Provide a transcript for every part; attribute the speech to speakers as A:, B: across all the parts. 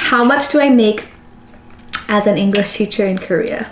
A: How much do I make as an English teacher in Korea?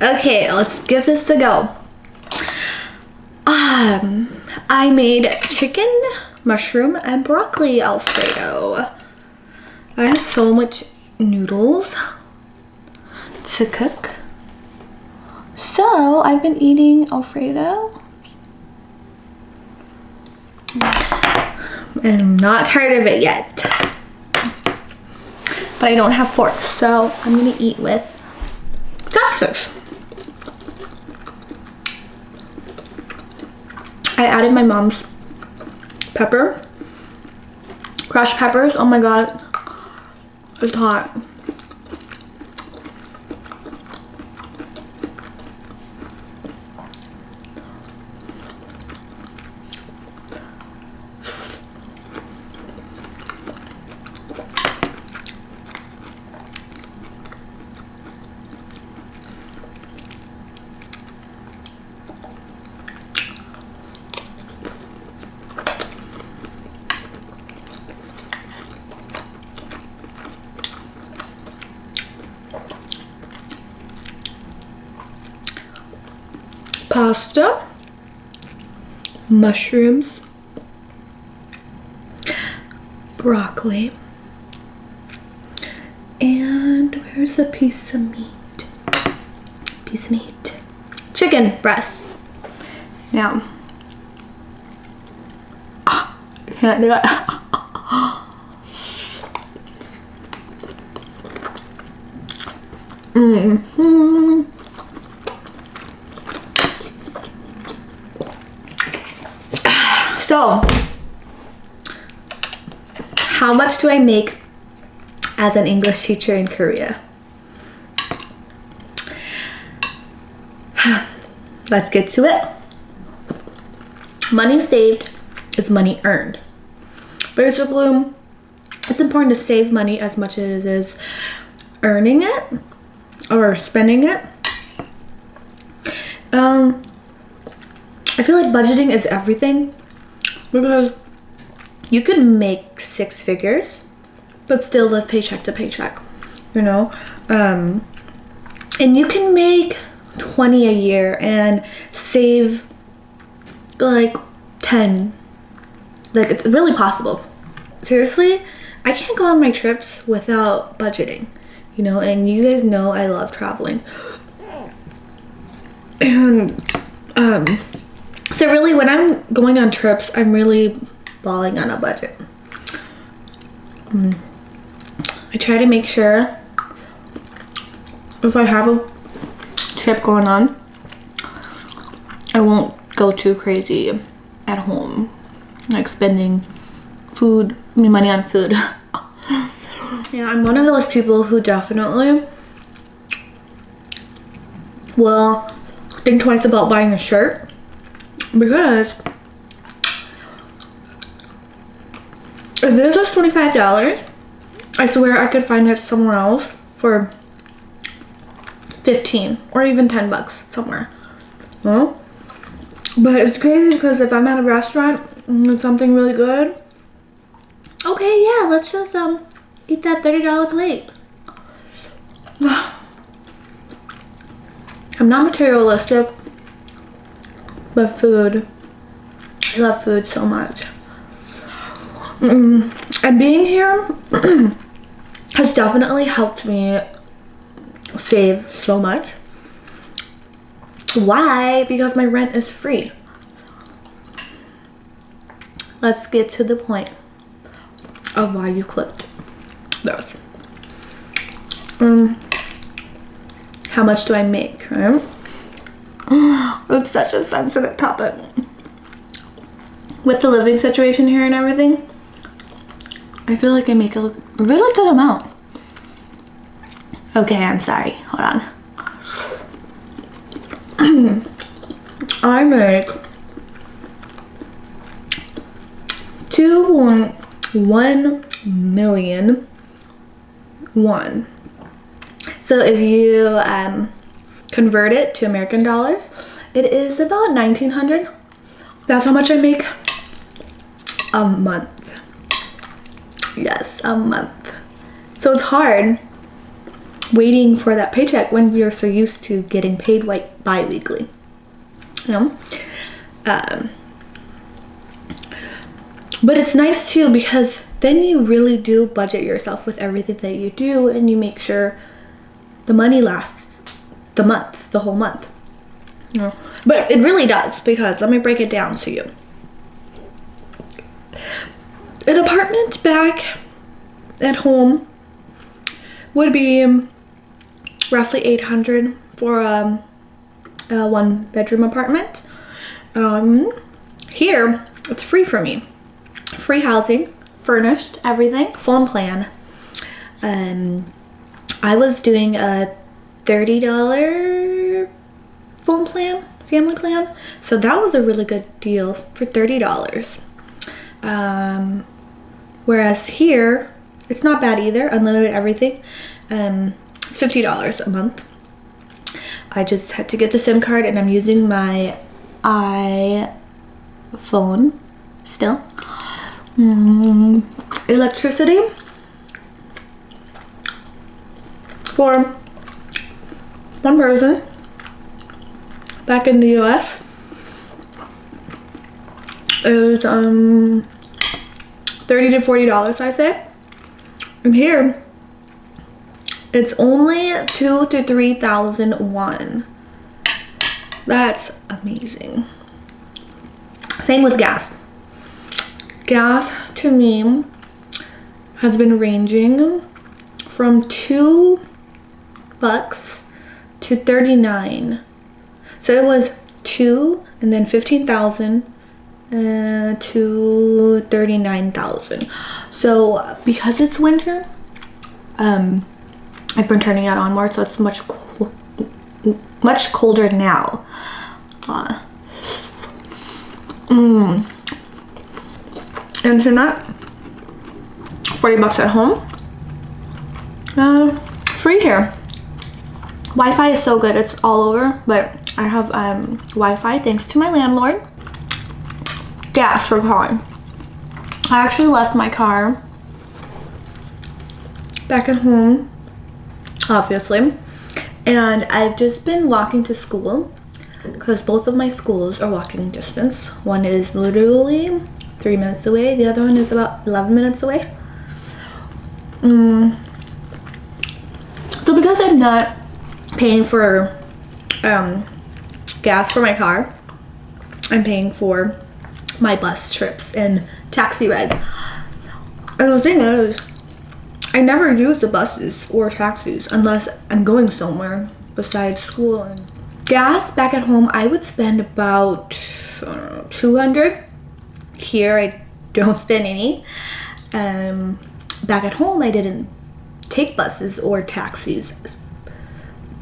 A: Okay, let's give this a go. I made chicken, mushroom, and broccoli Alfredo. I have so much noodles to cook. So I've been eating Alfredo. And I'm not tired of it yet. But I don't have forks, so I'm gonna eat with chopsticks. I added my mom's pepper, crushed peppers. Oh my god, it's hot. Pasta, mushrooms, broccoli, and where's a piece of meat? Chicken breast. Now, can't do it. So, how much do I make as an English teacher in Korea? Let's get to it. Money saved is money earned. Basically, it's important to save money as much as it is earning it or spending it. I feel like budgeting is everything. Because you can make 6 figures, but still live paycheck to paycheck, you know? And you can make 20 a year and save like 10. Like, it's really possible. Seriously, I can't go on my trips without budgeting, you know? And you guys know I love traveling. And, so really, when I'm going on trips, I'm really balling on a budget. I try to make sure if I have a trip going on, I won't go too crazy at home, like spending money on food. Yeah, I'm one of those people who definitely will think twice about buying a shirt. Because if this was $25, I swear I could find it somewhere else for 15 or even 10 bucks somewhere. Well, but it's crazy because if I'm at a restaurant and it's something really good, okay, yeah, let's just eat that $30 plate. I'm not materialistic. But food, I love food so much. And being here has definitely helped me save so much. Why? Because my rent is free. Let's get to the point of why you clicked those. How much do I make, right? It's such a sensitive topic. With the living situation here and everything, I feel like I make a really good amount. Okay, I'm sorry. Hold on. I make 2.1 million won. So if you convert it to American dollars, it is about 1,900. That's how much I make a month. Yes, a month. So it's hard waiting for that paycheck when you're so used to getting paid like bi-weekly. You know? But it's nice too, because then you really do budget yourself with everything that you do, and you make sure the money lasts the month, the whole month. You know? But it really does, because let me break it down to you. An apartment back at home would be roughly $800 for a 1-bedroom apartment. Here, it's free for me. Free housing, furnished, everything, phone plan. I was doing a $30 phone plan, family plan. So that was a really good deal for $30. Whereas here, it's not bad either, unlimited everything. It's $50 a month. I just had to get the SIM card, and I'm using my iPhone still. Electricity for one person back in the US is $30 to $40, I say. And here it's only 2,000 to 3,000 won. That's amazing. Same with gas. Gas to me has been ranging from $2 to 39. So it was 2 and then 15,000 to 39,000. So because it's winter, I've been turning it on more, so it's much colder now. Internet, $40 at home. Free here. Wi-Fi is so good, it's all over, but I have Wi-Fi thanks to my landlord. Gas for car. I actually left my car back at home, obviously, and I've just been walking to school because both of my schools are walking distance. One is literally 3 minutes away, the other one is about 11 minutes away. So because I'm not paying for gas for my car, I'm paying for my bus trips and taxi rides. And the thing is, I never use the buses or taxis unless I'm going somewhere besides school. And gas back at home, I would spend about $200. Here I don't spend any. Back at home I didn't take buses or taxis,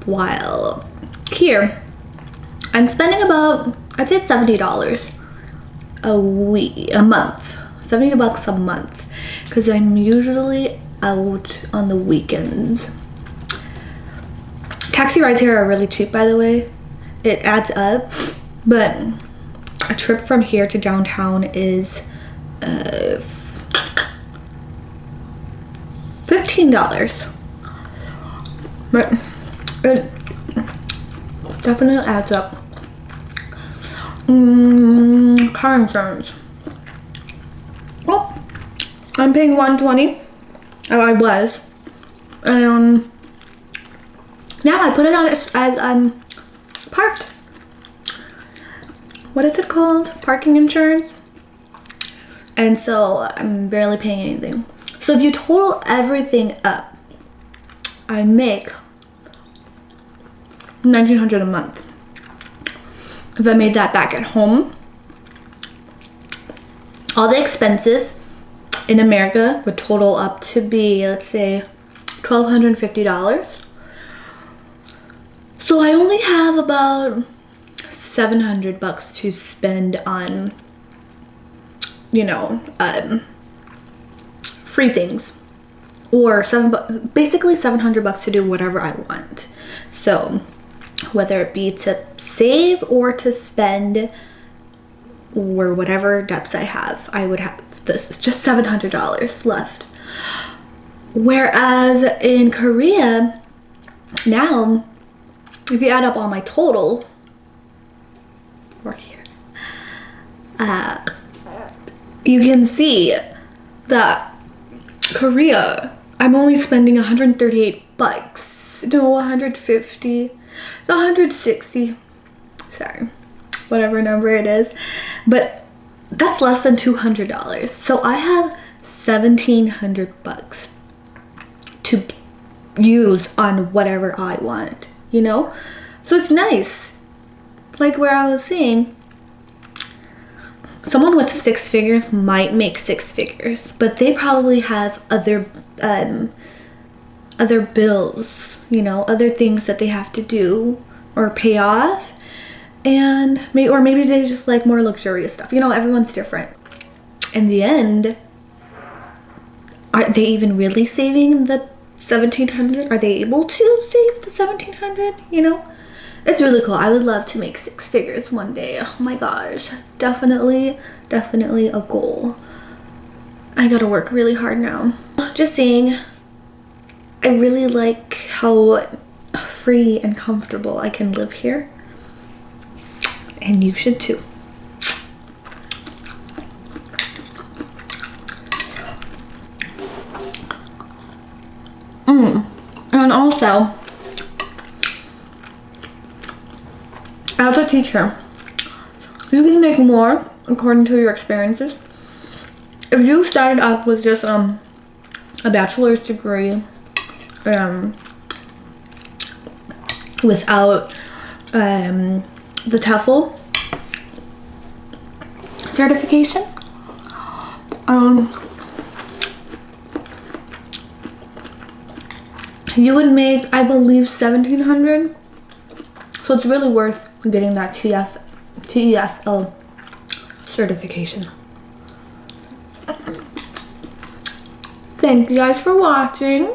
A: while here I'm spending about, I'd say $70 a month, $70 a month, because I'm usually out on the weekends. Taxi rides here are really cheap, by the way. It adds up, but a trip from here to downtown is $15, but it definitely adds up. Car insurance. Well, I'm paying $120. Oh, I was, and now I put it on as I'm parked. What is it called? Parking insurance. And so I'm barely paying anything. So if you total everything up, I make $1,900 a month. If I made that back at home, all the expenses in America would total up to be, let's say, $1,250. So I only have about $700 to spend on, you know, free things, or basically $700 to do whatever I want. So whether it be to save or to spend, or whatever debts I have, I would have this. It's just $700 left. Whereas in Korea now, if you add up all my total right here, you can see that Korea, I'm only spending $138. No, 150, 160. Sorry, whatever number it is, but that's less than $200. So I have $1,700 to use on whatever I want, you know? So it's nice. Like where I was saying, someone with 6 figures might make 6 figures, but they probably have other bills, you know, other things that they have to do or pay off, and maybe they just like more luxurious stuff. You know, everyone's different. In the end, are they even really saving the $1,700? Are they able to save the $1,700? You know, it's really cool. I would love to make 6 figures one day. Oh my gosh, definitely a goal. I gotta work really hard now. Just saying, I really like how free and comfortable I can live here, and you should too. And also, as a teacher, you can make more according to your experiences. If you started off with just a bachelor's degree, without the TEFL certification, you would make, I believe, $1,700. So it's really worth getting that TEFL certification. Thank you guys for watching.